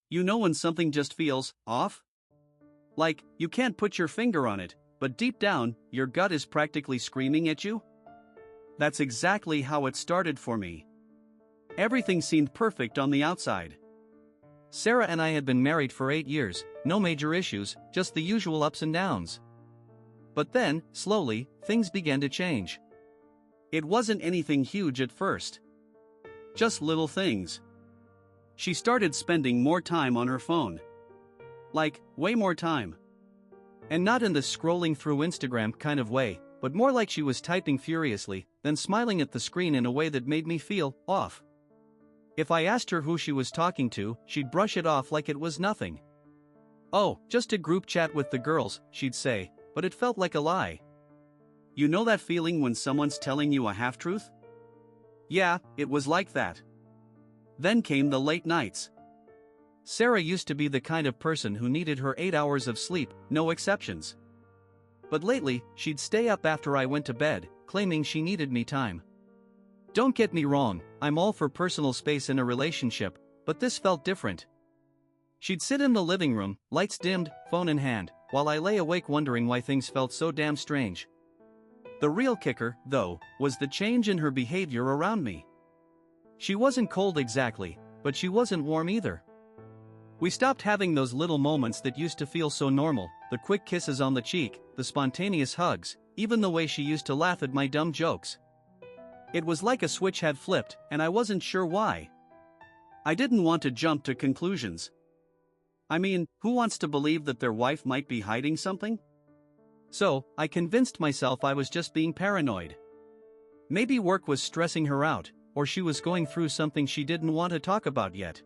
You know when something just feels off? Like, you can't put your finger on it, but deep down, your gut is practically screaming at you? That's exactly how it started for me. Everything seemed perfect on the outside. Sarah and I had been married for 8 years, no major issues, just the usual ups and downs. But then, slowly, things began to change. It wasn't anything huge at first. Just little things. She started spending more time on her phone. Like, way more time. And not in the scrolling through Instagram kind of way, but more like she was typing furiously, then smiling at the screen in a way that made me feel off. If I asked her who she was talking to, she'd brush it off like it was nothing. "Oh, just a group chat with the girls," she'd say, but it felt like a lie. You know that feeling when someone's telling you a half-truth? Yeah, it was like that. Then came the late nights. Sarah used to be the kind of person who needed her 8 hours of sleep, no exceptions. But lately, she'd stay up after I went to bed, claiming she needed me time. Don't get me wrong, I'm all for personal space in a relationship, but this felt different. She'd sit in the living room, lights dimmed, phone in hand, while I lay awake wondering why things felt so damn strange. The real kicker, though, was the change in her behavior around me. She wasn't cold exactly, but she wasn't warm either. We stopped having those little moments that used to feel so normal, the quick kisses on the cheek, the spontaneous hugs, even the way she used to laugh at my dumb jokes. It was like a switch had flipped, and I wasn't sure why. I didn't want to jump to conclusions. I mean, who wants to believe that their wife might be hiding something? So, I convinced myself I was just being paranoid. Maybe work was stressing her out, or she was going through something she didn't want to talk about yet.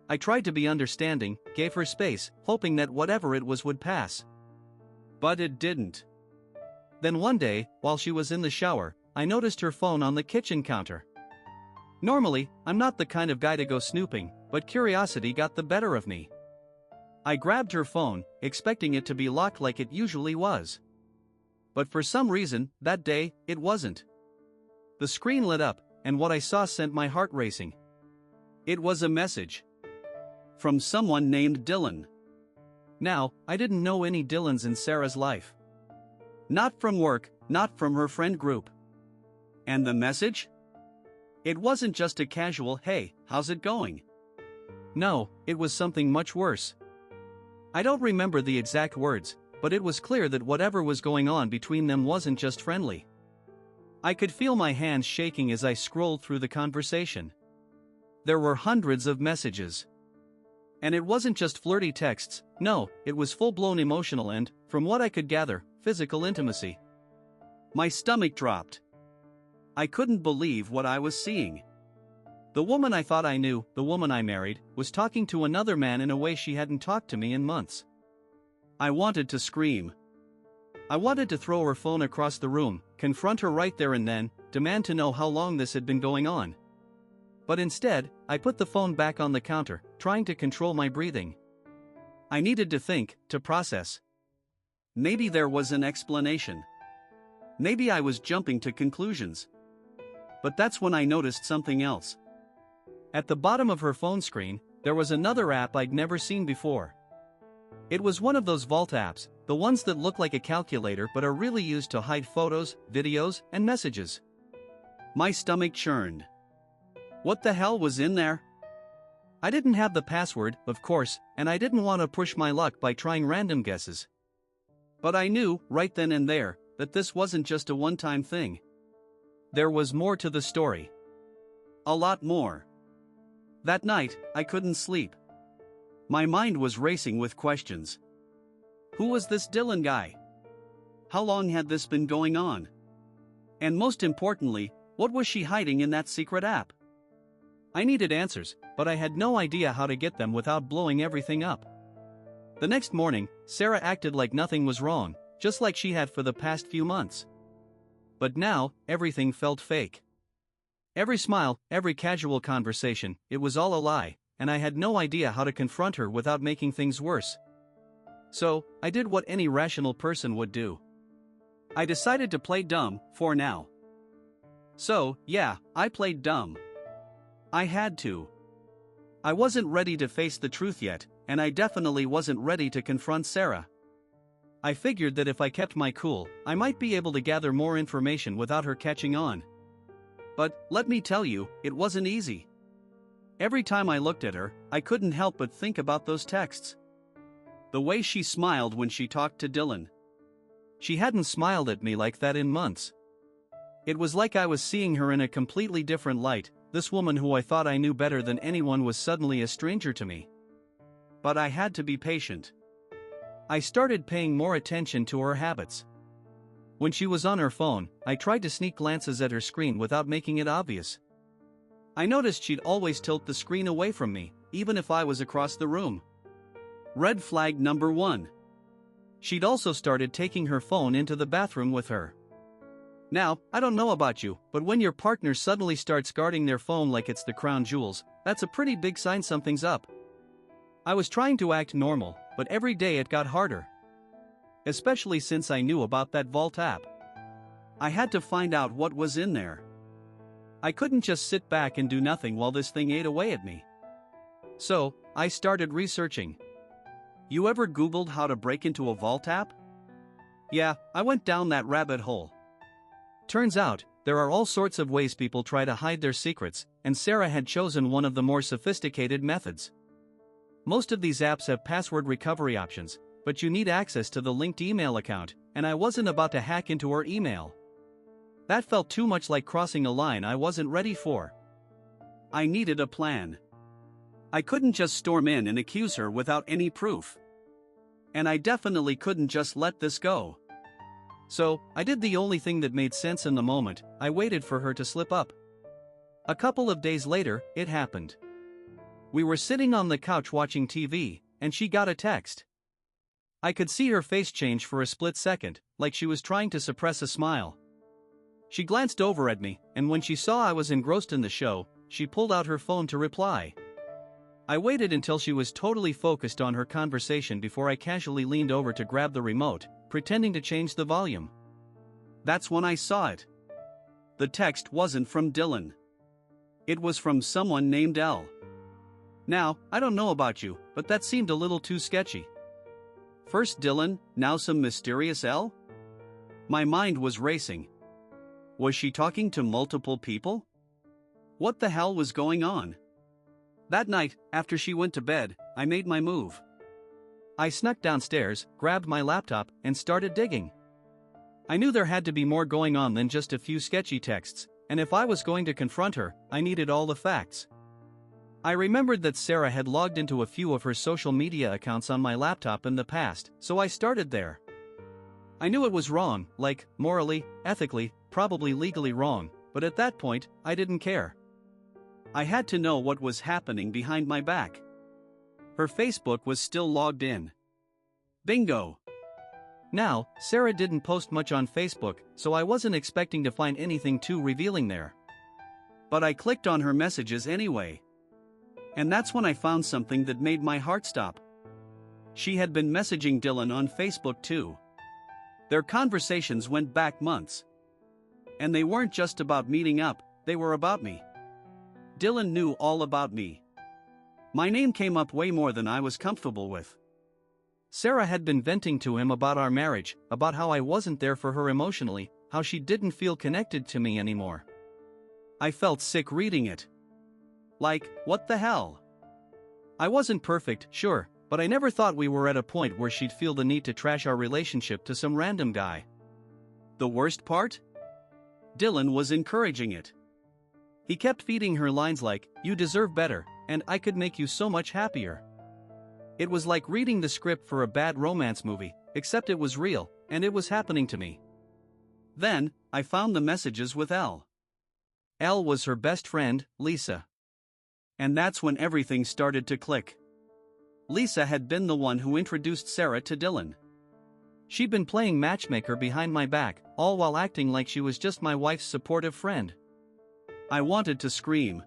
I tried to be understanding, gave her space, hoping that whatever it was would pass. But it didn't. Then one day, while she was in the shower, I noticed her phone on the kitchen counter. Normally, I'm not the kind of guy to go snooping, but curiosity got the better of me. I grabbed her phone, expecting it to be locked like it usually was. But for some reason, that day, it wasn't. The screen lit up, and what I saw sent my heart racing. It was a message. From someone named Dylan. Now, I didn't know any Dylans in Sarah's life. Not from work, not from her friend group. And the message? It wasn't just a casual, "Hey, how's it going?" No, it was something much worse. I don't remember the exact words, but it was clear that whatever was going on between them wasn't just friendly. I could feel my hands shaking as I scrolled through the conversation. There were hundreds of messages. And it wasn't just flirty texts, no, it was full-blown emotional and, from what I could gather, physical intimacy. My stomach dropped. I couldn't believe what I was seeing. The woman I thought I knew, the woman I married, was talking to another man in a way she hadn't talked to me in months. I wanted to scream. I wanted to throw her phone across the room, confront her right there and then, demand to know how long this had been going on. But instead, I put the phone back on the counter, trying to control my breathing. I needed to think, to process. Maybe there was an explanation. Maybe I was jumping to conclusions. But that's when I noticed something else. At the bottom of her phone screen, there was another app I'd never seen before. It was one of those vault apps, the ones that look like a calculator but are really used to hide photos, videos, and messages. My stomach churned. What the hell was in there? I didn't have the password, of course, and I didn't want to push my luck by trying random guesses. But I knew, right then and there, that this wasn't just a one-time thing. There was more to the story. A lot more. That night, I couldn't sleep. My mind was racing with questions. Who was this Dylan guy? How long had this been going on? And most importantly, what was she hiding in that secret app? I needed answers, but I had no idea how to get them without blowing everything up. The next morning, Sarah acted like nothing was wrong, just like she had for the past few months. But now, everything felt fake. Every smile, every casual conversation, it was all a lie, and I had no idea how to confront her without making things worse. So, I did what any rational person would do. I decided to play dumb, for now. So, yeah, I played dumb. I had to. I wasn't ready to face the truth yet, and I definitely wasn't ready to confront Sarah. I figured that if I kept my cool, I might be able to gather more information without her catching on. But, let me tell you, it wasn't easy. Every time I looked at her, I couldn't help but think about those texts. The way she smiled when she talked to Dylan. She hadn't smiled at me like that in months. It was like I was seeing her in a completely different light. This woman who I thought I knew better than anyone was suddenly a stranger to me. But I had to be patient. I started paying more attention to her habits. When she was on her phone, I tried to sneak glances at her screen without making it obvious. I noticed she'd always tilt the screen away from me, even if I was across the room. Red flag number 1. She'd also started taking her phone into the bathroom with her. Now, I don't know about you, but when your partner suddenly starts guarding their phone like it's the crown jewels, that's a pretty big sign something's up. I was trying to act normal, but every day it got harder. Especially since I knew about that Vault app. I had to find out what was in there. I couldn't just sit back and do nothing while this thing ate away at me. So, I started researching. You ever Googled how to break into a Vault app? Yeah, I went down that rabbit hole. Turns out, there are all sorts of ways people try to hide their secrets, and Sarah had chosen one of the more sophisticated methods. Most of these apps have password recovery options, but you need access to the linked email account, and I wasn't about to hack into her email. That felt too much like crossing a line I wasn't ready for. I needed a plan. I couldn't just storm in and accuse her without any proof. And I definitely couldn't just let this go. So, I did the only thing that made sense in the moment. I waited for her to slip up. A couple of days later, it happened. We were sitting on the couch watching TV, and she got a text. I could see her face change for a split second, like she was trying to suppress a smile. She glanced over at me, and when she saw I was engrossed in the show, she pulled out her phone to reply. I waited until she was totally focused on her conversation before I casually leaned over to grab the remote, pretending to change the volume. That's when I saw it. The text wasn't from Dylan. It was from someone named L. Now, I don't know about you, but that seemed a little too sketchy. First Dylan, now some mysterious L? My mind was racing. Was she talking to multiple people? What the hell was going on? That night, after she went to bed, I made my move. I snuck downstairs, grabbed my laptop, and started digging. I knew there had to be more going on than just a few sketchy texts, and if I was going to confront her, I needed all the facts. I remembered that Sarah had logged into a few of her social media accounts on my laptop in the past, so I started there. I knew it was wrong, like, morally, ethically, probably legally wrong, but at that point, I didn't care. I had to know what was happening behind my back. Her Facebook was still logged in. Bingo! Now, Sarah didn't post much on Facebook, so I wasn't expecting to find anything too revealing there. But I clicked on her messages anyway. And that's when I found something that made my heart stop. She had been messaging Dylan on Facebook too. Their conversations went back months. And they weren't just about meeting up, they were about me. Dylan knew all about me. My name came up way more than I was comfortable with. Sarah had been venting to him about our marriage, about how I wasn't there for her emotionally, how she didn't feel connected to me anymore. I felt sick reading it. Like, what the hell? I wasn't perfect, sure, but I never thought we were at a point where she'd feel the need to trash our relationship to some random guy. The worst part? Dylan was encouraging it. He kept feeding her lines like, "You deserve better," and "I could make you so much happier." It was like reading the script for a bad romance movie, except it was real, and it was happening to me. Then, I found the messages with L. L was her best friend, Lisa. And that's when everything started to click. Lisa had been the one who introduced Sarah to Dylan. She'd been playing matchmaker behind my back, all while acting like she was just my wife's supportive friend. I wanted to scream.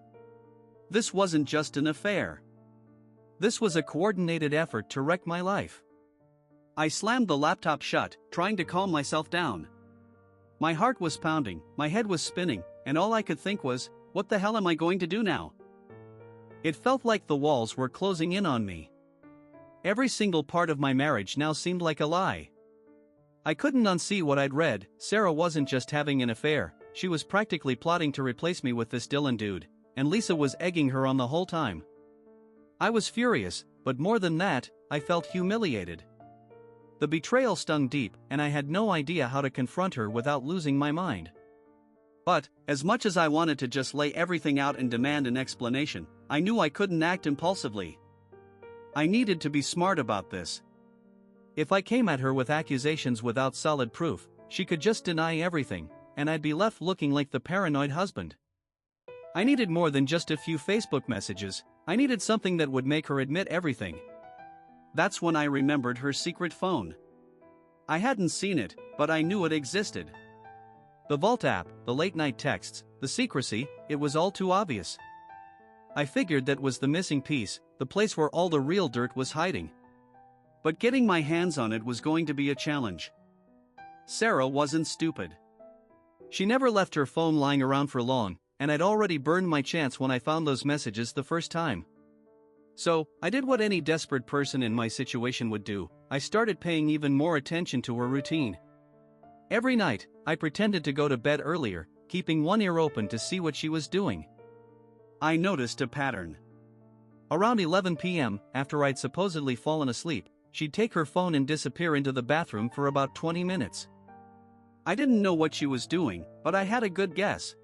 This wasn't just an affair. This was a coordinated effort to wreck my life. I slammed the laptop shut, trying to calm myself down. My heart was pounding, my head was spinning, and all I could think was, what the hell am I going to do now? It felt like the walls were closing in on me. Every single part of my marriage now seemed like a lie. I couldn't unsee what I'd read. Sarah wasn't just having an affair, she was practically plotting to replace me with this Dylan dude, and Lisa was egging her on the whole time. I was furious, but more than that, I felt humiliated. The betrayal stung deep, and I had no idea how to confront her without losing my mind. But, as much as I wanted to just lay everything out and demand an explanation, I knew I couldn't act impulsively. I needed to be smart about this. If I came at her with accusations without solid proof, she could just deny everything, and I'd be left looking like the paranoid husband. I needed more than just a few Facebook messages, I needed something that would make her admit everything. That's when I remembered her secret phone. I hadn't seen it, but I knew it existed. The Vault app, the late-night texts, the secrecy, it was all too obvious. I figured that was the missing piece, the place where all the real dirt was hiding. But getting my hands on it was going to be a challenge. Sarah wasn't stupid. She never left her phone lying around for long, and I'd already burned my chance when I found those messages the first time. So, I did what any desperate person in my situation would do. I started paying even more attention to her routine. Every night, I pretended to go to bed earlier, keeping one ear open to see what she was doing. I noticed a pattern. Around 11 p.m., after I'd supposedly fallen asleep, she'd take her phone and disappear into the bathroom for about 20 minutes. I didn't know what she was doing, but I had a good guess.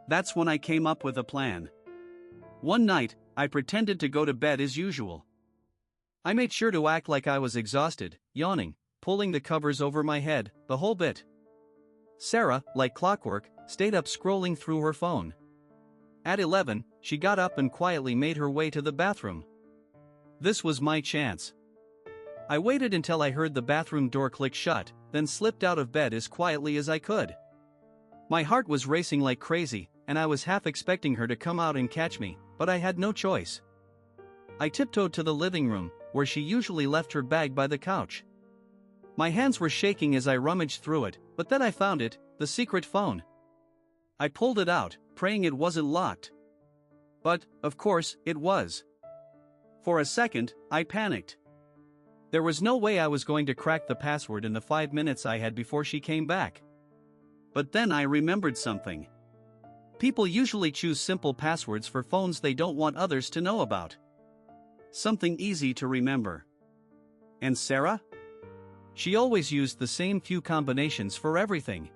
That's when I came up with a plan. One night, I pretended to go to bed as usual. I made sure to act like I was exhausted, yawning, pulling the covers over my head, the whole bit. Sarah, like clockwork, stayed up scrolling through her phone. At 11, she got up and quietly made her way to the bathroom. This was my chance. I waited until I heard the bathroom door click shut, then slipped out of bed as quietly as I could. My heart was racing like crazy, and I was half expecting her to come out and catch me, but I had no choice. I tiptoed to the living room, where she usually left her bag by the couch. My hands were shaking as I rummaged through it, but then I found it, the secret phone. I pulled it out, praying it wasn't locked. But, of course, it was. For a second, I panicked. There was no way I was going to crack the password in the 5 minutes I had before she came back. But then I remembered something. People usually choose simple passwords for phones they don't want others to know about. Something easy to remember. And Sarah? She always used the same few combinations for everything.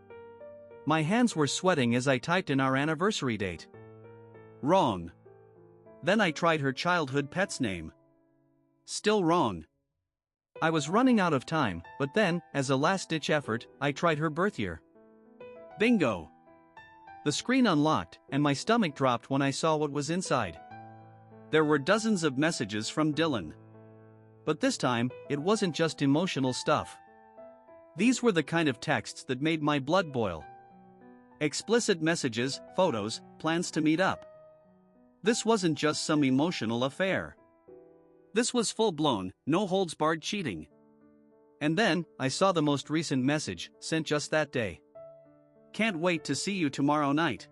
My hands were sweating as I typed in our anniversary date. Wrong. Then I tried her childhood pet's name. Still wrong. I was running out of time, but then, as a last-ditch effort, I tried her birth year. Bingo! The screen unlocked, and my stomach dropped when I saw what was inside. There were dozens of messages from Dylan. But this time, it wasn't just emotional stuff. These were the kind of texts that made my blood boil. Explicit messages, photos, plans to meet up. This wasn't just some emotional affair. This was full-blown, no-holds-barred cheating. And then, I saw the most recent message, sent just that day. Can't wait to see you tomorrow night.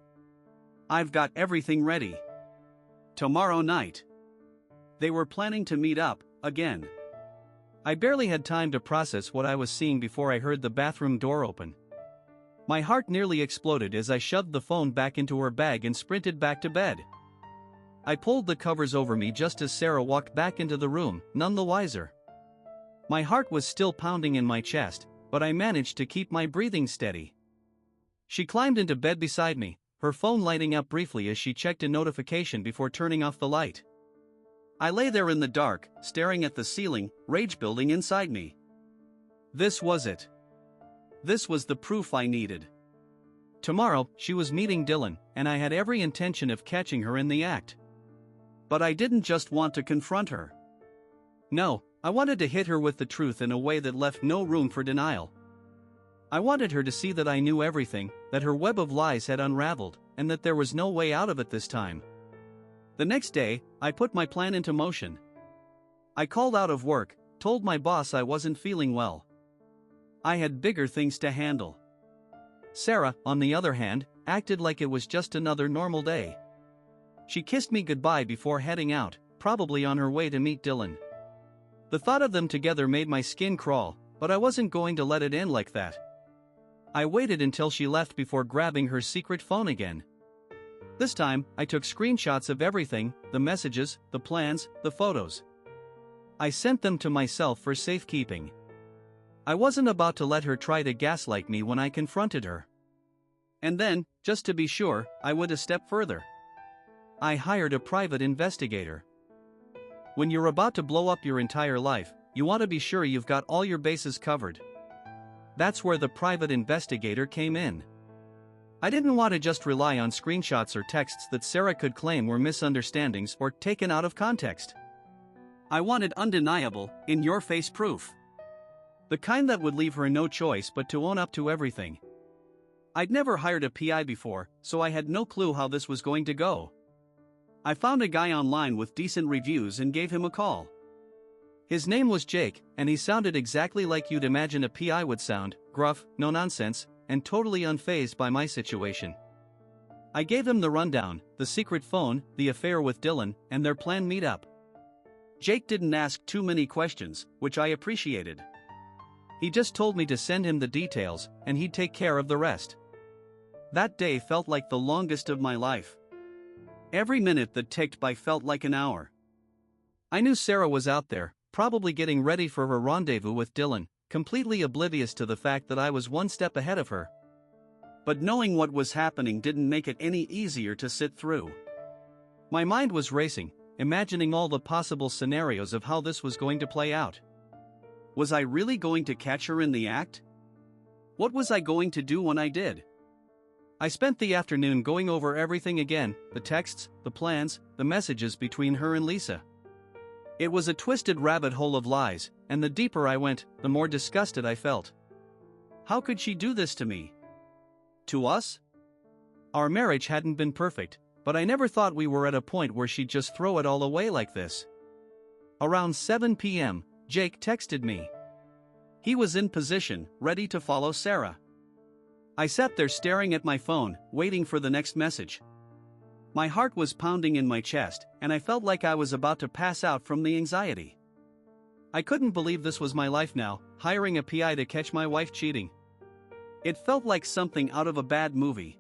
I've got everything ready. Tomorrow night. They were planning to meet up, again. I barely had time to process what I was seeing before I heard the bathroom door open. My heart nearly exploded as I shoved the phone back into her bag and sprinted back to bed. I pulled the covers over me just as Sarah walked back into the room, none the wiser. My heart was still pounding in my chest, but I managed to keep my breathing steady. She climbed into bed beside me, her phone lighting up briefly as she checked a notification before turning off the light. I lay there in the dark, staring at the ceiling, rage building inside me. This was it. This was the proof I needed. Tomorrow, she was meeting Dylan, and I had every intention of catching her in the act. But I didn't just want to confront her. No, I wanted to hit her with the truth in a way that left no room for denial. I wanted her to see that I knew everything, that her web of lies had unraveled, and that there was no way out of it this time. The next day, I put my plan into motion. I called out of work, told my boss I wasn't feeling well. I had bigger things to handle. Sarah, on the other hand, acted like it was just another normal day. She kissed me goodbye before heading out, probably on her way to meet Dylan. The thought of them together made my skin crawl, but I wasn't going to let it end like that. I waited until she left before grabbing her secret phone again. This time, I took screenshots of everything, the messages, the plans, the photos. I sent them to myself for safekeeping. I wasn't about to let her try to gaslight me when I confronted her. And then, just to be sure, I went a step further. I hired a private investigator. When you're about to blow up your entire life, you want to be sure you've got all your bases covered. That's where the private investigator came in. I didn't want to just rely on screenshots or texts that Sarah could claim were misunderstandings or taken out of context. I wanted undeniable, in-your-face proof. The kind that would leave her no choice but to own up to everything. I'd never hired a PI before, so I had no clue how this was going to go. I found a guy online with decent reviews and gave him a call. His name was Jake, and he sounded exactly like you'd imagine a PI would sound, gruff, no nonsense, and totally unfazed by my situation. I gave him the rundown, the secret phone, the affair with Dylan, and their planned meetup. Jake didn't ask too many questions, which I appreciated. He just told me to send him the details, and he'd take care of the rest. That day felt like the longest of my life. Every minute that ticked by felt like an hour. I knew Sarah was out there, probably getting ready for her rendezvous with Dylan, completely oblivious to the fact that I was one step ahead of her. But knowing what was happening didn't make it any easier to sit through. My mind was racing, imagining all the possible scenarios of how this was going to play out. Was I really going to catch her in the act? What was I going to do when I did? I spent the afternoon going over everything again, the texts, the plans, the messages between her and Lisa. It was a twisted rabbit hole of lies, and the deeper I went, the more disgusted I felt. How could she do this to me? To us? Our marriage hadn't been perfect, but I never thought we were at a point where she'd just throw it all away like this. Around 7 p.m., Jake texted me. He was in position, ready to follow Sarah. I sat there staring at my phone, waiting for the next message. My heart was pounding in my chest, and I felt like I was about to pass out from the anxiety. I couldn't believe this was my life now, hiring a PI to catch my wife cheating. It felt like something out of a bad movie.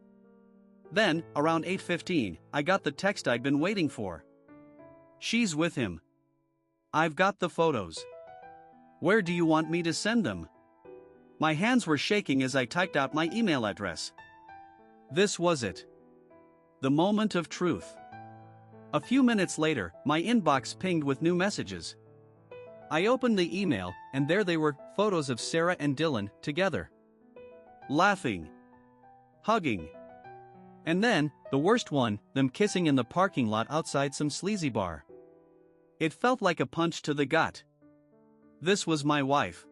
Then, around 8:15, I got the text I'd been waiting for. She's with him. I've got the photos. Where do you want me to send them? My hands were shaking as I typed out my email address. This was it. The moment of truth. A few minutes later, my inbox pinged with new messages. I opened the email, and there they were, photos of Sarah and Dylan, together. Laughing. Hugging. And then, the worst one, them kissing in the parking lot outside some sleazy bar. It felt like a punch to the gut. This was my wife.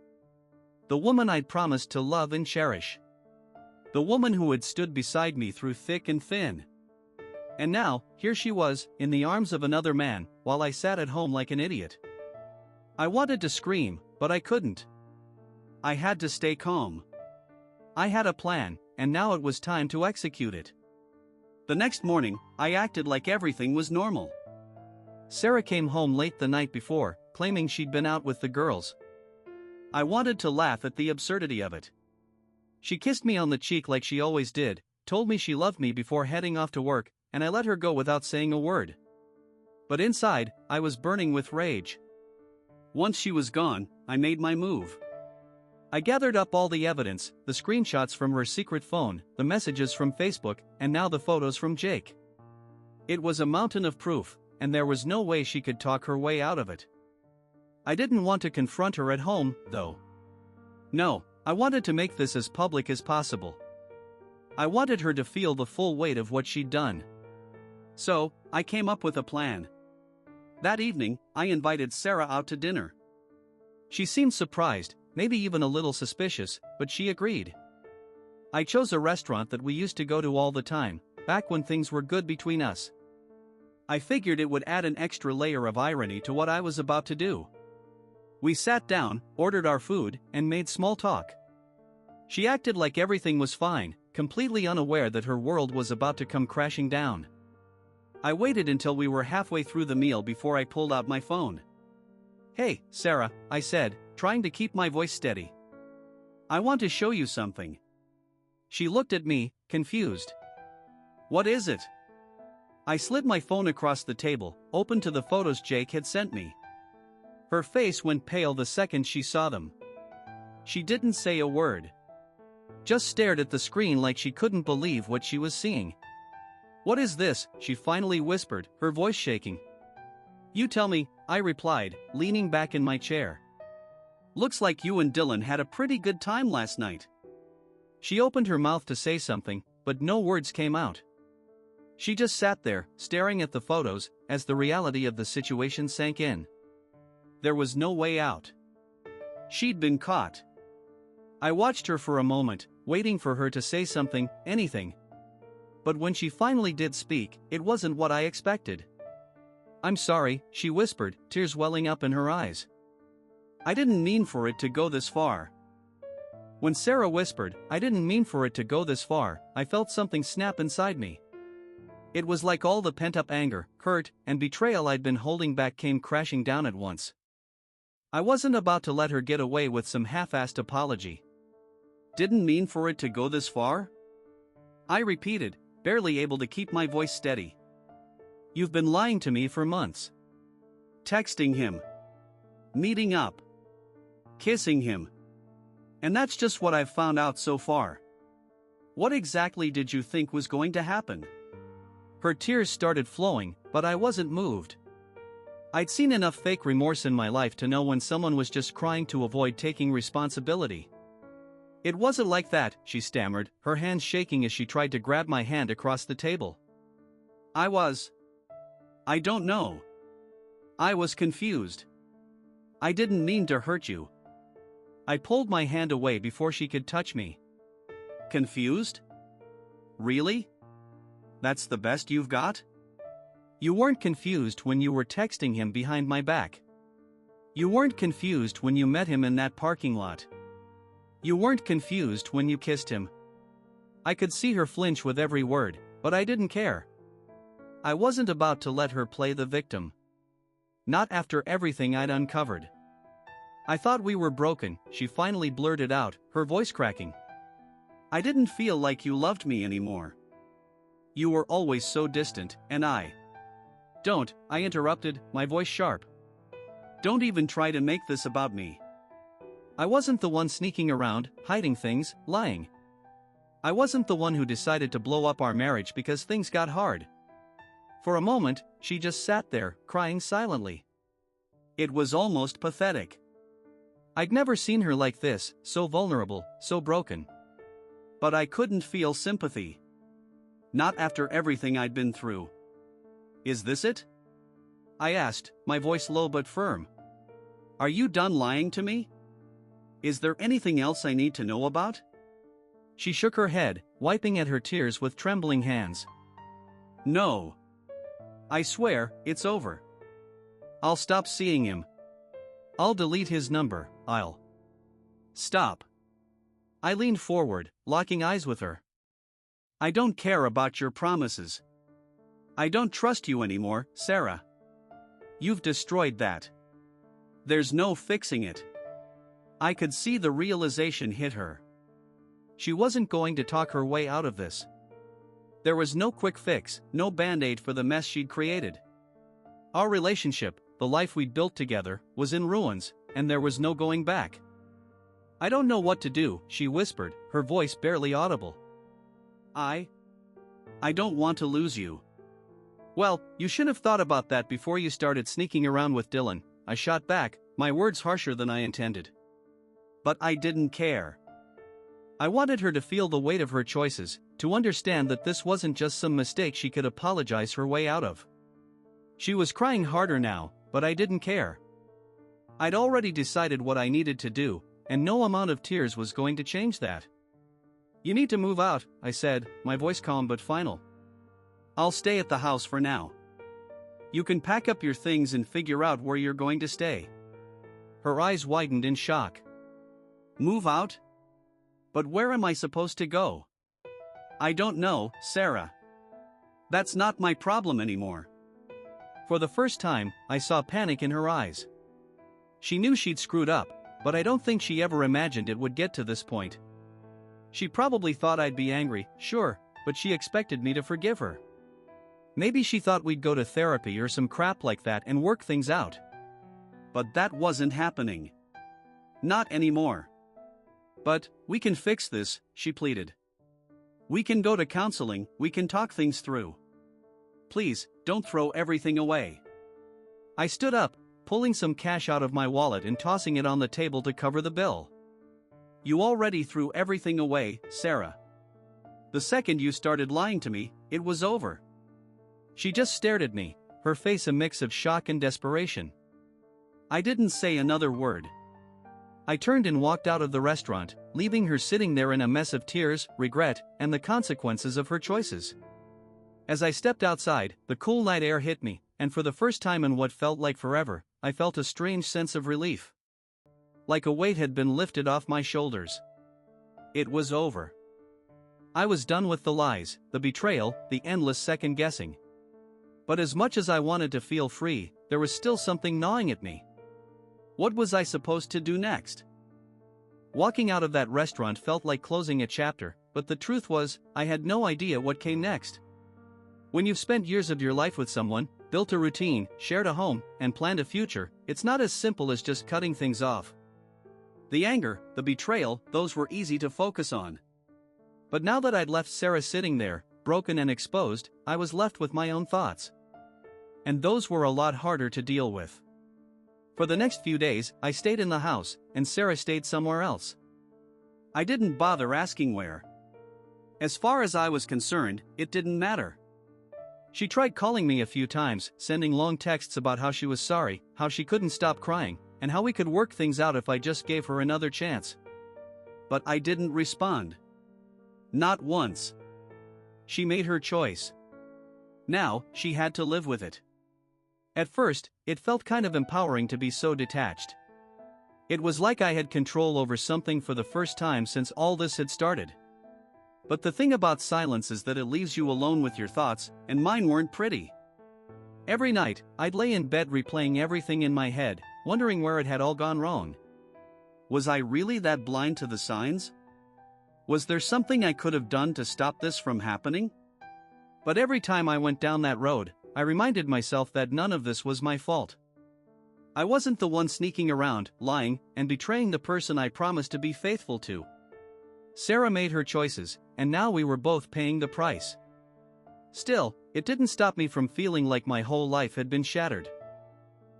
The woman I'd promised to love and cherish. The woman who had stood beside me through thick and thin. And now, here she was, in the arms of another man, while I sat at home like an idiot. I wanted to scream, but I couldn't. I had to stay calm. I had a plan, and now it was time to execute it. The next morning, I acted like everything was normal. Sarah came home late the night before, claiming she'd been out with the girls. I wanted to laugh at the absurdity of it. She kissed me on the cheek like she always did, told me she loved me before heading off to work, and I let her go without saying a word. But inside, I was burning with rage. Once she was gone, I made my move. I gathered up all the evidence, the screenshots from her secret phone, the messages from Facebook, and now the photos from Jake. It was a mountain of proof, and there was no way she could talk her way out of it. I didn't want to confront her at home, though. No, I wanted to make this as public as possible. I wanted her to feel the full weight of what she'd done. So, I came up with a plan. That evening, I invited Sarah out to dinner. She seemed surprised, maybe even a little suspicious, but she agreed. I chose a restaurant that we used to go to all the time, back when things were good between us. I figured it would add an extra layer of irony to what I was about to do. We sat down, ordered our food, and made small talk. She acted like everything was fine, completely unaware that her world was about to come crashing down. I waited until we were halfway through the meal before I pulled out my phone. "Hey, Sarah," I said, trying to keep my voice steady. "I want to show you something." She looked at me, confused. "What is it?" I slid my phone across the table, open to the photos Jake had sent me. Her face went pale the second she saw them. She didn't say a word. Just stared at the screen like she couldn't believe what she was seeing. "What is this?" she finally whispered, her voice shaking. "You tell me," I replied, leaning back in my chair. "Looks like you and Dylan had a pretty good time last night." She opened her mouth to say something, but no words came out. She just sat there, staring at the photos, as the reality of the situation sank in. There was no way out. She'd been caught. I watched her for a moment, waiting for her to say something, anything. But when she finally did speak, it wasn't what I expected. "I'm sorry," she whispered, tears welling up in her eyes. "I didn't mean for it to go this far." When Sarah whispered, "I didn't mean for it to go this far," I felt something snap inside me. It was like all the pent-up anger, hurt, and betrayal I'd been holding back came crashing down at once. I wasn't about to let her get away with some half-assed apology. "Didn't mean for it to go this far?" I repeated, barely able to keep my voice steady. "You've been lying to me for months. Texting him. Meeting up. Kissing him. And that's just what I've found out so far. What exactly did you think was going to happen?" Her tears started flowing, but I wasn't moved. I'd seen enough fake remorse in my life to know when someone was just crying to avoid taking responsibility. "It wasn't like that," she stammered, her hands shaking as she tried to grab my hand across the table. I don't know. I was confused. I didn't mean to hurt you." I pulled my hand away before she could touch me. "Confused? Really? That's the best you've got?" "You weren't confused when you were texting him behind my back. You weren't confused when you met him in that parking lot. You weren't confused when you kissed him." I could see her flinch with every word, but I didn't care. I wasn't about to let her play the victim. Not after everything I'd uncovered. "I thought we were broken," she finally blurted out, her voice cracking. "I didn't feel like you loved me anymore. You were always so distant, and I..." "Don't," I interrupted, my voice sharp. "Don't even try to make this about me. I wasn't the one sneaking around, hiding things, lying. I wasn't the one who decided to blow up our marriage because things got hard." For a moment, she just sat there, crying silently. It was almost pathetic. I'd never seen her like this, so vulnerable, so broken. But I couldn't feel sympathy. Not after everything I'd been through. "Is this it?" I asked, my voice low but firm. "Are you done lying to me? Is there anything else I need to know about?" She shook her head, wiping at her tears with trembling hands. "No. I swear, it's over. I'll stop seeing him. I'll delete his number, I'll..." "Stop." I leaned forward, locking eyes with her. "I don't care about your promises. I don't trust you anymore, Sarah. You've destroyed that. There's no fixing it." I could see the realization hit her. She wasn't going to talk her way out of this. There was no quick fix, no band-aid for the mess she'd created. Our relationship, the life we'd built together, was in ruins, and there was no going back. "I don't know what to do," she whispered, her voice barely audible. I don't want to lose you." "Well, you should have thought about that before you started sneaking around with Dylan," I shot back, my words harsher than I intended. But I didn't care. I wanted her to feel the weight of her choices, to understand that this wasn't just some mistake she could apologize her way out of. She was crying harder now, but I didn't care. I'd already decided what I needed to do, and no amount of tears was going to change that. "You need to move out," I said, my voice calm but final. "I'll stay at the house for now. You can pack up your things and figure out where you're going to stay." Her eyes widened in shock. "Move out? But where am I supposed to go?" "I don't know, Sarah. That's not my problem anymore. For the first time, I saw panic in her eyes. She knew she'd screwed up, but I don't think she ever imagined it would get to this point. She probably thought I'd be angry, sure, but she expected me to forgive her. Maybe she thought we'd go to therapy or some crap like that and work things out. But that wasn't happening. Not anymore. But, we can fix this, she pleaded. We can go to counseling, we can talk things through. Please, don't throw everything away. I stood up, pulling some cash out of my wallet and tossing it on the table to cover the bill. You already threw everything away, Sarah. The second you started lying to me, it was over. She just stared at me, her face a mix of shock and desperation. I didn't say another word. I turned and walked out of the restaurant, leaving her sitting there in a mess of tears, regret, and the consequences of her choices. As I stepped outside, the cool night air hit me, and for the first time in what felt like forever, I felt a strange sense of relief. Like a weight had been lifted off my shoulders. It was over. I was done with the lies, the betrayal, the endless second-guessing. But as much as I wanted to feel free, there was still something gnawing at me. What was I supposed to do next? Walking out of that restaurant felt like closing a chapter, but the truth was, I had no idea what came next. When you've spent years of your life with someone, built a routine, shared a home, and planned a future, it's not as simple as just cutting things off. The anger, the betrayal, those were easy to focus on. But now that I'd left Sarah sitting there, broken and exposed, I was left with my own thoughts. And those were a lot harder to deal with. For the next few days, I stayed in the house, and Sarah stayed somewhere else. I didn't bother asking where. As far as I was concerned, it didn't matter. She tried calling me a few times, sending long texts about how she was sorry, how she couldn't stop crying, and how we could work things out if I just gave her another chance. But I didn't respond. Not once. She made her choice. Now, she had to live with it. At first, it felt kind of empowering to be so detached. It was like I had control over something for the first time since all this had started. But the thing about silence is that it leaves you alone with your thoughts, and mine weren't pretty. Every night, I'd lay in bed replaying everything in my head, wondering where it had all gone wrong. Was I really that blind to the signs? Was there something I could have done to stop this from happening? But every time I went down that road, I reminded myself that none of this was my fault. I wasn't the one sneaking around, lying, and betraying the person I promised to be faithful to. Sarah made her choices, and now we were both paying the price. Still, it didn't stop me from feeling like my whole life had been shattered.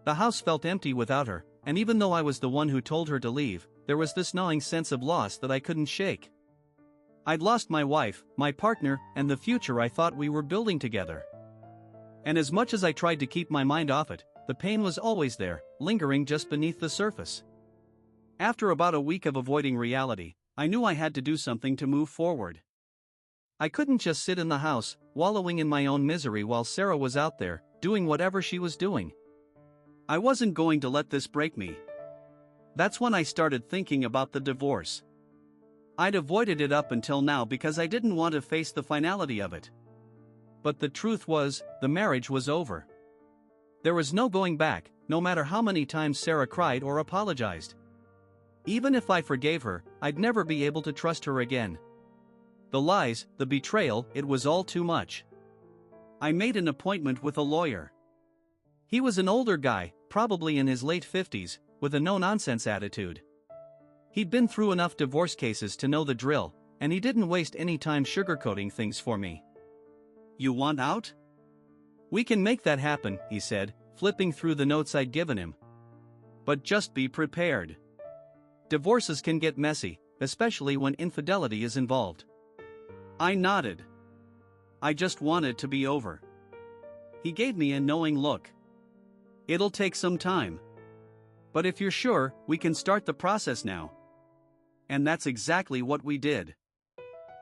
The house felt empty without her, and even though I was the one who told her to leave, there was this gnawing sense of loss that I couldn't shake. I'd lost my wife, my partner, and the future I thought we were building together. And as much as I tried to keep my mind off it, the pain was always there, lingering just beneath the surface. After about a week of avoiding reality, I knew I had to do something to move forward. I couldn't just sit in the house, wallowing in my own misery while Sarah was out there, doing whatever she was doing. I wasn't going to let this break me. That's when I started thinking about the divorce. I'd avoided it up until now because I didn't want to face the finality of it. But the truth was, the marriage was over. There was no going back, no matter how many times Sarah cried or apologized. Even if I forgave her, I'd never be able to trust her again. The lies, the betrayal, it was all too much. I made an appointment with a lawyer. He was an older guy, probably in his late 50s, with a no-nonsense attitude. He'd been through enough divorce cases to know the drill, and he didn't waste any time sugarcoating things for me. You want out? We can make that happen, he said, flipping through the notes I'd given him. But just be prepared. Divorces can get messy, especially when infidelity is involved. I nodded. I just want it to be over. He gave me a knowing look. It'll take some time. But if you're sure, we can start the process now. And that's exactly what we did.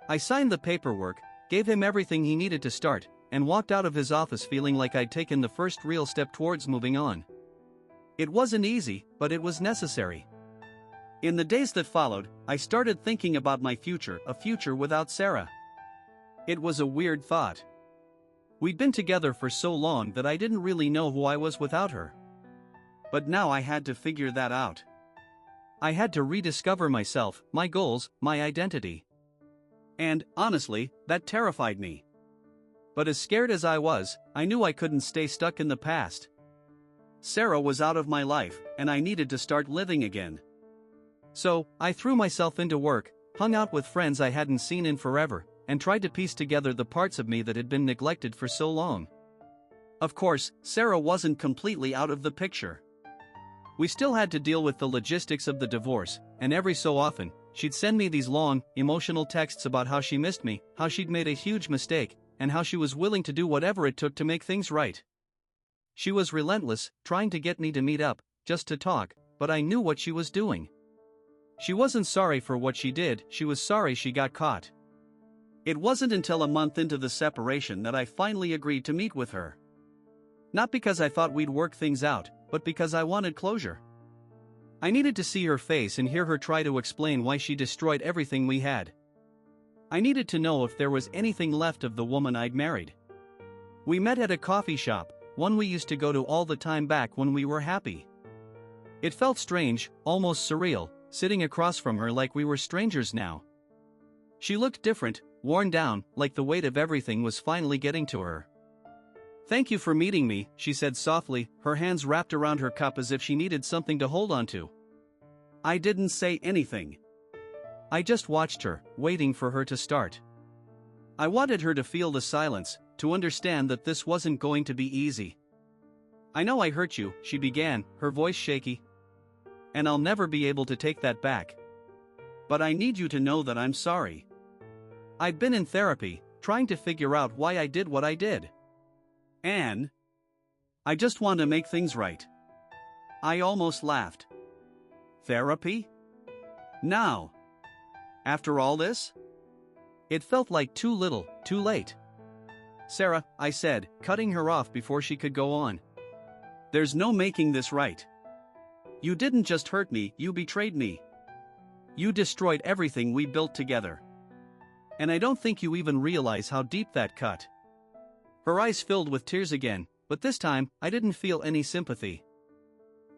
I signed the paperwork, gave him everything he needed to start, and walked out of his office feeling like I'd taken the first real step towards moving on. It wasn't easy, but it was necessary. In the days that followed, I started thinking about my future, a future without Sarah. It was a weird thought. We'd been together for so long that I didn't really know who I was without her. But now I had to figure that out. I had to rediscover myself, my goals, my identity. And, honestly, that terrified me. But as scared as I was, I knew I couldn't stay stuck in the past. Sarah was out of my life, and I needed to start living again. So, I threw myself into work, hung out with friends I hadn't seen in forever, and tried to piece together the parts of me that had been neglected for so long. Of course, Sarah wasn't completely out of the picture. We still had to deal with the logistics of the divorce, and every so often, she'd send me these long, emotional texts about how she missed me, how she'd made a huge mistake, and how she was willing to do whatever it took to make things right. She was relentless, trying to get me to meet up, just to talk, but I knew what she was doing. She wasn't sorry for what she did, she was sorry she got caught. It wasn't until a month into the separation that I finally agreed to meet with her. Not because I thought we'd work things out, but because I wanted closure. I needed to see her face and hear her try to explain why she destroyed everything we had. I needed to know if there was anything left of the woman I'd married. We met at a coffee shop, one we used to go to all the time back when we were happy. It felt strange, almost surreal, sitting across from her like we were strangers now. She looked different, worn down, like the weight of everything was finally getting to her. "Thank you for meeting me," she said softly, her hands wrapped around her cup as if she needed something to hold on to. I didn't say anything. I just watched her, waiting for her to start. I wanted her to feel the silence, to understand that this wasn't going to be easy. "I know I hurt you," she began, her voice shaky. "And I'll never be able to take that back. But I need you to know that I'm sorry. I've been in therapy, trying to figure out why I did what I did. And I just want to make things right." I almost laughed. Therapy? Now? After all this? It felt like too little, too late. "Sarah," I said, cutting her off before she could go on. "There's no making this right. You didn't just hurt me, you betrayed me. You destroyed everything we built together. And I don't think you even realize how deep that cut." Her eyes filled with tears again, but this time, I didn't feel any sympathy.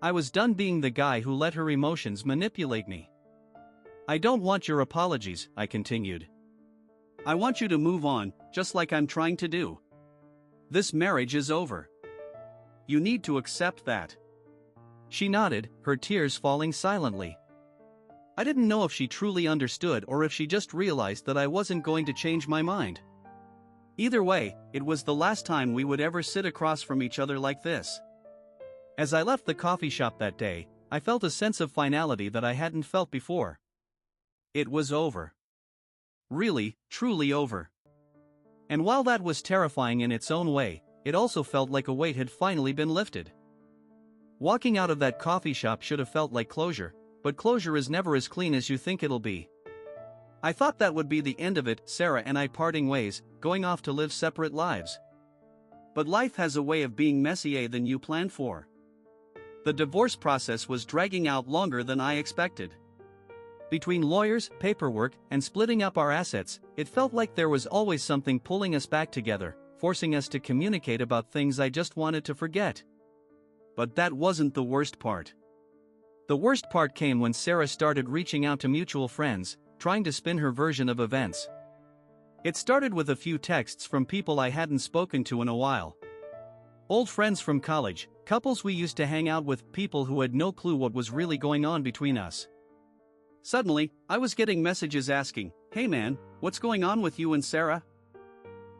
I was done being the guy who let her emotions manipulate me. "I don't want your apologies," I continued. "I want you to move on, just like I'm trying to do. This marriage is over. You need to accept that." She nodded, her tears falling silently. I didn't know if she truly understood or if she just realized that I wasn't going to change my mind. Either way, it was the last time we would ever sit across from each other like this. As I left the coffee shop that day, I felt a sense of finality that I hadn't felt before. It was over. Really, truly over. And while that was terrifying in its own way, it also felt like a weight had finally been lifted. Walking out of that coffee shop should have felt like closure, but closure is never as clean as you think it'll be. I thought that would be the end of it, Sarah and I parting ways, going off to live separate lives. But life has a way of being messier than you planned for. The divorce process was dragging out longer than I expected. Between lawyers, paperwork, and splitting up our assets, it felt like there was always something pulling us back together, forcing us to communicate about things I just wanted to forget. But that wasn't the worst part. The worst part came when Sarah started reaching out to mutual friends, trying to spin her version of events. It started with a few texts from people I hadn't spoken to in a while. Old friends from college, couples we used to hang out with, people who had no clue what was really going on between us. Suddenly, I was getting messages asking, "Hey man, what's going on with you and Sarah?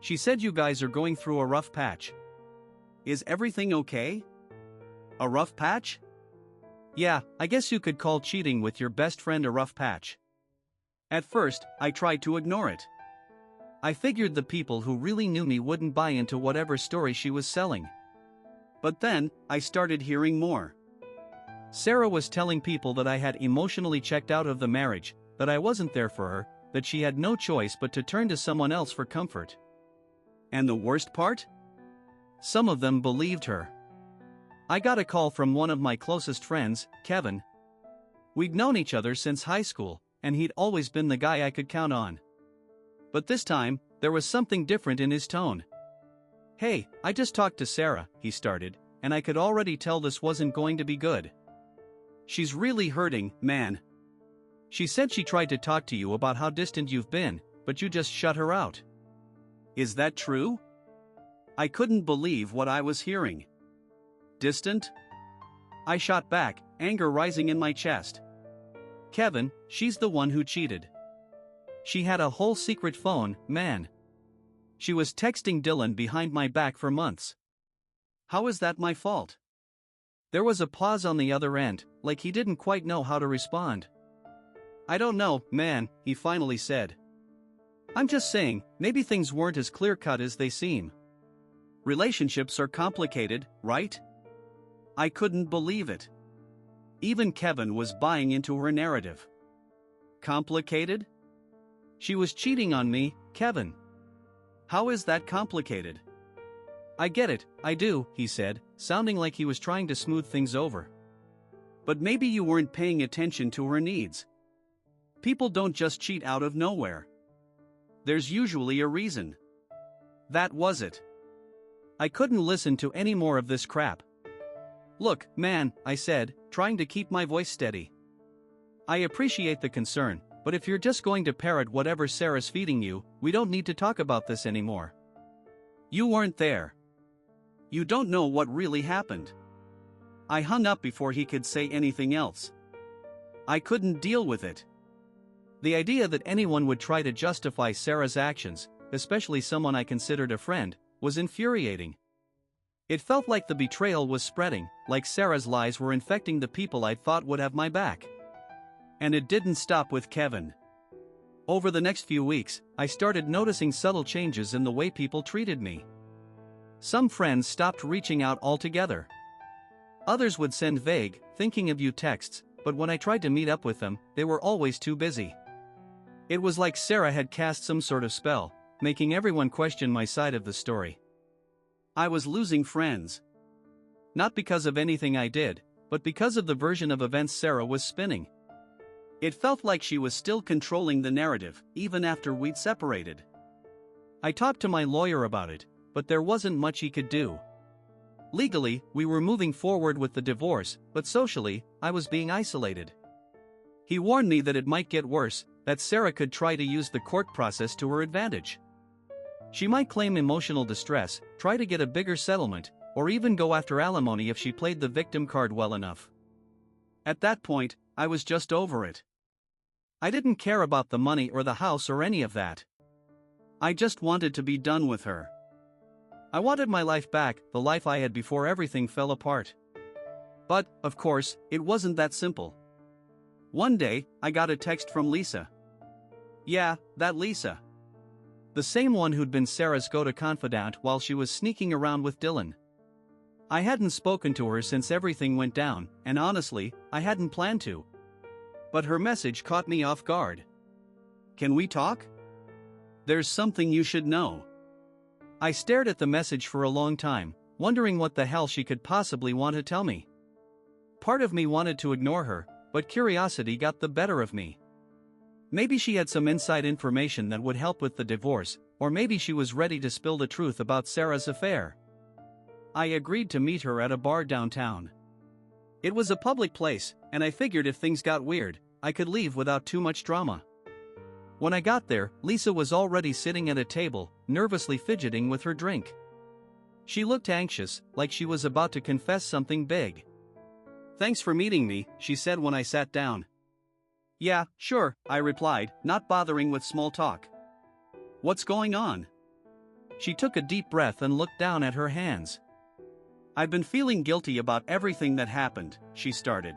She said you guys are going through a rough patch. Is everything okay?" A rough patch? Yeah, I guess you could call cheating with your best friend a rough patch. At first, I tried to ignore it. I figured the people who really knew me wouldn't buy into whatever story she was selling. But then, I started hearing more. Sarah was telling people that I had emotionally checked out of the marriage, that I wasn't there for her, that she had no choice but to turn to someone else for comfort. And the worst part? Some of them believed her. I got a call from one of my closest friends, Kevin. We'd known each other since high school, and he'd always been the guy I could count on. But this time, there was something different in his tone. Hey, I just talked to Sarah, he started, and I could already tell this wasn't going to be good. She's really hurting, man. She said she tried to talk to you about how distant you've been, but you just shut her out. Is that true? I couldn't believe what I was hearing. Distant? I shot back, anger rising in my chest. Kevin, she's the one who cheated. She had a whole secret phone, man. She was texting Dylan behind my back for months. How is that my fault? There was a pause on the other end, like he didn't quite know how to respond. I don't know, man, he finally said. I'm just saying, maybe things weren't as clear-cut as they seem. Relationships are complicated, right? I couldn't believe it. Even Kevin was buying into her narrative. Complicated? She was cheating on me, Kevin. How is that complicated? I get it, I do, he said, sounding like he was trying to smooth things over. But maybe you weren't paying attention to her needs. People don't just cheat out of nowhere. There's usually a reason. That was it. I couldn't listen to any more of this crap. Look, man, I said, trying to keep my voice steady. I appreciate the concern, but if you're just going to parrot whatever Sarah's feeding you, we don't need to talk about this anymore. You weren't there. You don't know what really happened. I hung up before he could say anything else. I couldn't deal with it. The idea that anyone would try to justify Sarah's actions, especially someone I considered a friend, was infuriating. It felt like the betrayal was spreading, like Sarah's lies were infecting the people I thought would have my back. And it didn't stop with Kevin. Over the next few weeks, I started noticing subtle changes in the way people treated me. Some friends stopped reaching out altogether. Others would send vague, thinking of you texts, but when I tried to meet up with them, they were always too busy. It was like Sarah had cast some sort of spell, making everyone question my side of the story. I was losing friends. Not because of anything I did, but because of the version of events Sarah was spinning. It felt like she was still controlling the narrative, even after we'd separated. I talked to my lawyer about it, but there wasn't much he could do. Legally, we were moving forward with the divorce, but socially, I was being isolated. He warned me that it might get worse, that Sarah could try to use the court process to her advantage. She might claim emotional distress, try to get a bigger settlement, or even go after alimony if she played the victim card well enough. At that point, I was just over it. I didn't care about the money or the house or any of that. I just wanted to be done with her. I wanted my life back, the life I had before everything fell apart. But, of course, it wasn't that simple. One day, I got a text from Lisa. Yeah, that Lisa. The same one who'd been Sarah's go-to confidant while she was sneaking around with Dylan. I hadn't spoken to her since everything went down, and honestly, I hadn't planned to. But her message caught me off guard. Can we talk? There's something you should know. I stared at the message for a long time, wondering what the hell she could possibly want to tell me. Part of me wanted to ignore her, but curiosity got the better of me. Maybe she had some inside information that would help with the divorce, or maybe she was ready to spill the truth about Sarah's affair. I agreed to meet her at a bar downtown. It was a public place, and I figured if things got weird, I could leave without too much drama. When I got there, Lisa was already sitting at a table, nervously fidgeting with her drink. She looked anxious, like she was about to confess something big. Thanks for meeting me, she said when I sat down. Yeah, sure, I replied, not bothering with small talk. What's going on? She took a deep breath and looked down at her hands. I've been feeling guilty about everything that happened, she started.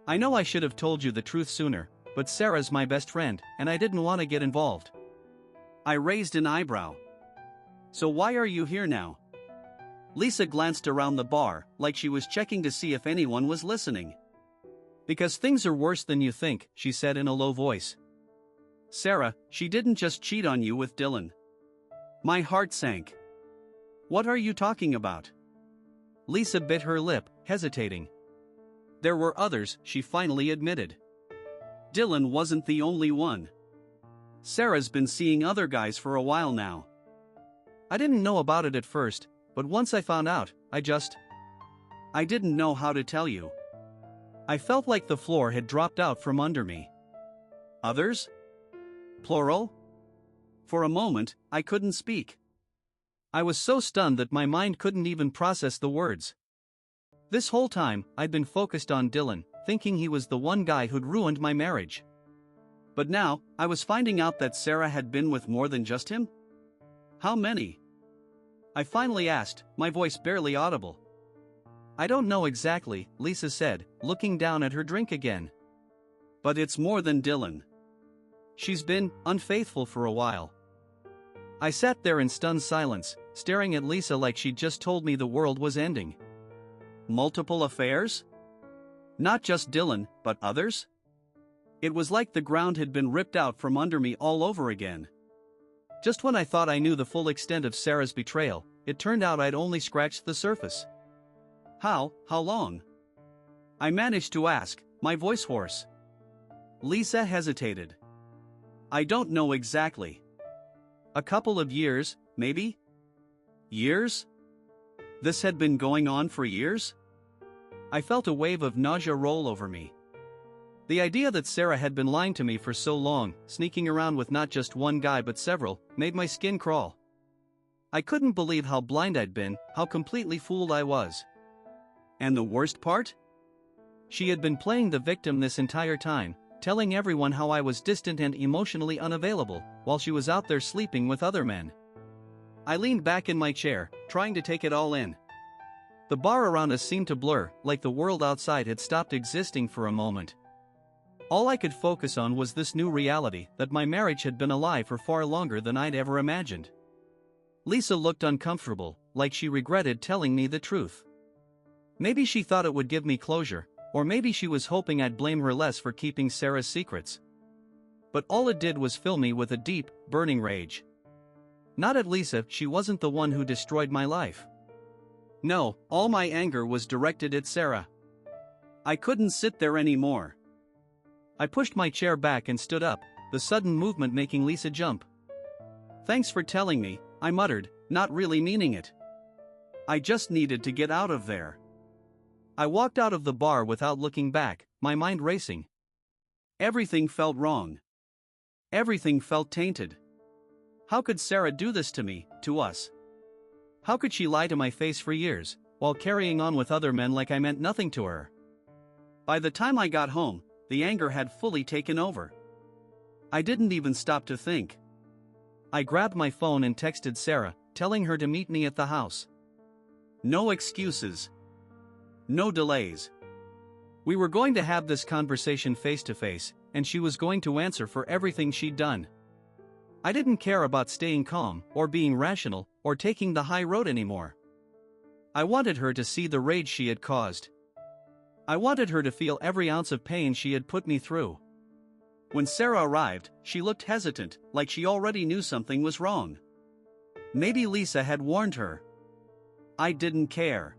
I know I should have told you the truth sooner, but Sarah's my best friend, and I didn't want to get involved. I raised an eyebrow. So why are you here now? Lisa glanced around the bar, like she was checking to see if anyone was listening. Because things are worse than you think, she said in a low voice. Sarah, she didn't just cheat on you with Dylan. My heart sank. What are you talking about? Lisa bit her lip, hesitating. There were others, she finally admitted. Dylan wasn't the only one. Sarah's been seeing other guys for a while now. I didn't know about it at first, but once I found out, I didn't know how to tell you. I felt like the floor had dropped out from under me. Others? Plural? For a moment, I couldn't speak. I was so stunned that my mind couldn't even process the words. This whole time, I'd been focused on Dylan, thinking he was the one guy who'd ruined my marriage. But now, I was finding out that Sarah had been with more than just him? How many? I finally asked, my voice barely audible. I don't know exactly, Lisa said, looking down at her drink again. But it's more than Dylan. She's been unfaithful for a while. I sat there in stunned silence, staring at Lisa like she'd just told me the world was ending. Multiple affairs? Not just Dylan, but others? It was like the ground had been ripped out from under me all over again. Just when I thought I knew the full extent of Sarah's betrayal, it turned out I'd only scratched the surface. How long? I managed to ask, my voice hoarse. Lisa hesitated. I don't know exactly. A couple of years, maybe? Years? This had been going on for years? I felt a wave of nausea roll over me. The idea that Sarah had been lying to me for so long, sneaking around with not just one guy but several, made my skin crawl. I couldn't believe how blind I'd been, how completely fooled I was. And the worst part? She had been playing the victim this entire time, telling everyone how I was distant and emotionally unavailable, while she was out there sleeping with other men. I leaned back in my chair, trying to take it all in. The bar around us seemed to blur, like the world outside had stopped existing for a moment. All I could focus on was this new reality, that my marriage had been a lie for far longer than I'd ever imagined. Lisa looked uncomfortable, like she regretted telling me the truth. Maybe she thought it would give me closure, or maybe she was hoping I'd blame her less for keeping Sarah's secrets. But all it did was fill me with a deep, burning rage. Not at Lisa, she wasn't the one who destroyed my life. No, all my anger was directed at Sarah. I couldn't sit there anymore. I pushed my chair back and stood up, the sudden movement making Lisa jump. Thanks for telling me, I muttered, not really meaning it. I just needed to get out of there. I walked out of the bar without looking back, my mind racing. Everything felt wrong. Everything felt tainted. How could Sarah do this to me, to us? How could she lie to my face for years, while carrying on with other men like I meant nothing to her? By the time I got home, the anger had fully taken over. I didn't even stop to think. I grabbed my phone and texted Sarah, telling her to meet me at the house. No excuses. No delays. We were going to have this conversation face to face, and she was going to answer for everything she'd done. I didn't care about staying calm, or being rational, or taking the high road anymore. I wanted her to see the rage she had caused. I wanted her to feel every ounce of pain she had put me through. When Sarah arrived, she looked hesitant, like she already knew something was wrong. Maybe Lisa had warned her. I didn't care.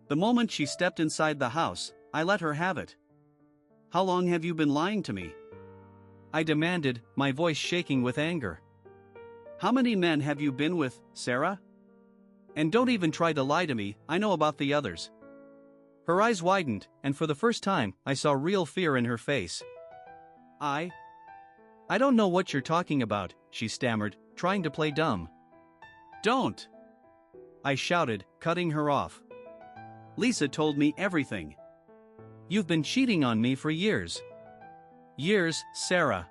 The moment she stepped inside the house, I let her have it. How long have you been lying to me? I demanded, my voice shaking with anger. How many men have you been with, Sarah? And don't even try to lie to me, I know about the others. Her eyes widened, and for the first time, I saw real fear in her face. I don't know what you're talking about, she stammered, trying to play dumb. Don't! I shouted, cutting her off. Lisa told me everything. You've been cheating on me for years. Years, Sarah.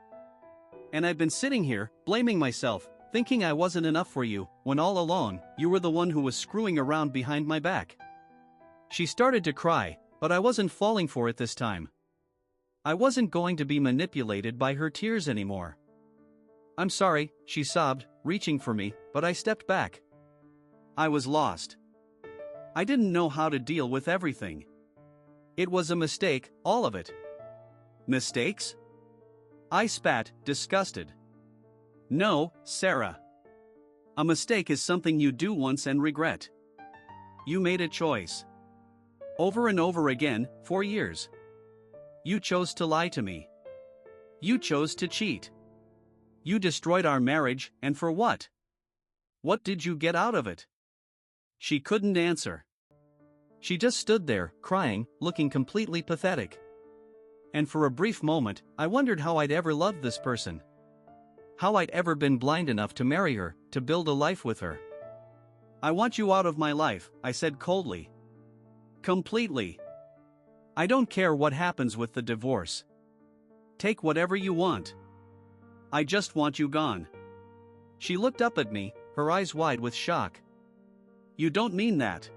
And I've been sitting here, blaming myself, thinking I wasn't enough for you, when all along, you were the one who was screwing around behind my back. She started to cry, but I wasn't falling for it this time. I wasn't going to be manipulated by her tears anymore. I'm sorry, she sobbed, reaching for me, but I stepped back. I was lost. I didn't know how to deal with everything. It was a mistake, all of it. Mistakes? I spat, disgusted. No, Sarah. A mistake is something you do once and regret. You made a choice. Over and over again, for years. You chose to lie to me. You chose to cheat. You destroyed our marriage, and for what? What did you get out of it? She couldn't answer. She just stood there, crying, looking completely pathetic. And for a brief moment, I wondered how I'd ever loved this person. How I'd ever been blind enough to marry her, to build a life with her. I want you out of my life, I said coldly. Completely. I don't care what happens with the divorce. Take whatever you want. I just want you gone. She looked up at me, her eyes wide with shock. You don't mean that.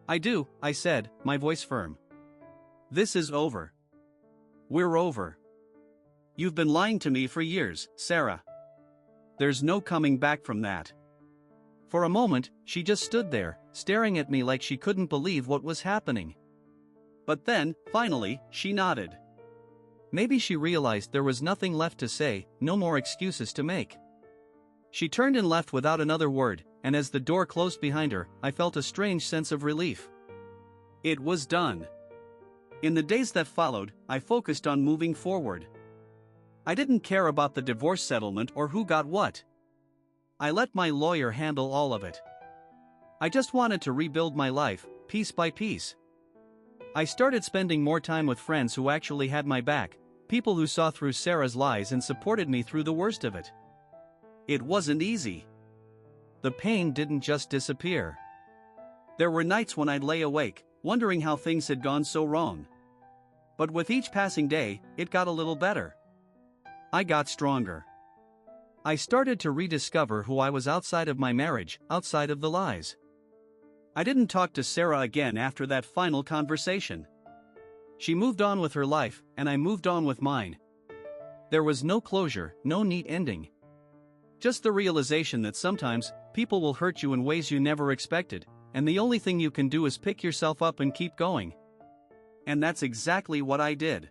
I do, I said, my voice firm. This is over. We're over. You've been lying to me for years, Sarah. There's no coming back from that. For a moment, she just stood there, staring at me like she couldn't believe what was happening. But then, finally, she nodded. Maybe she realized there was nothing left to say, no more excuses to make. She turned and left without another word, and as the door closed behind her, I felt a strange sense of relief. It was done. In the days that followed, I focused on moving forward. I didn't care about the divorce settlement or who got what. I let my lawyer handle all of it. I just wanted to rebuild my life, piece by piece. I started spending more time with friends who actually had my back, people who saw through Sarah's lies and supported me through the worst of it. It wasn't easy. The pain didn't just disappear. There were nights when I'd lay awake, wondering how things had gone so wrong. But with each passing day, it got a little better. I got stronger. I started to rediscover who I was outside of my marriage, outside of the lies. I didn't talk to Sarah again after that final conversation. She moved on with her life, and I moved on with mine. There was no closure, no neat ending. Just the realization that sometimes, people will hurt you in ways you never expected, and the only thing you can do is pick yourself up and keep going. And that's exactly what I did.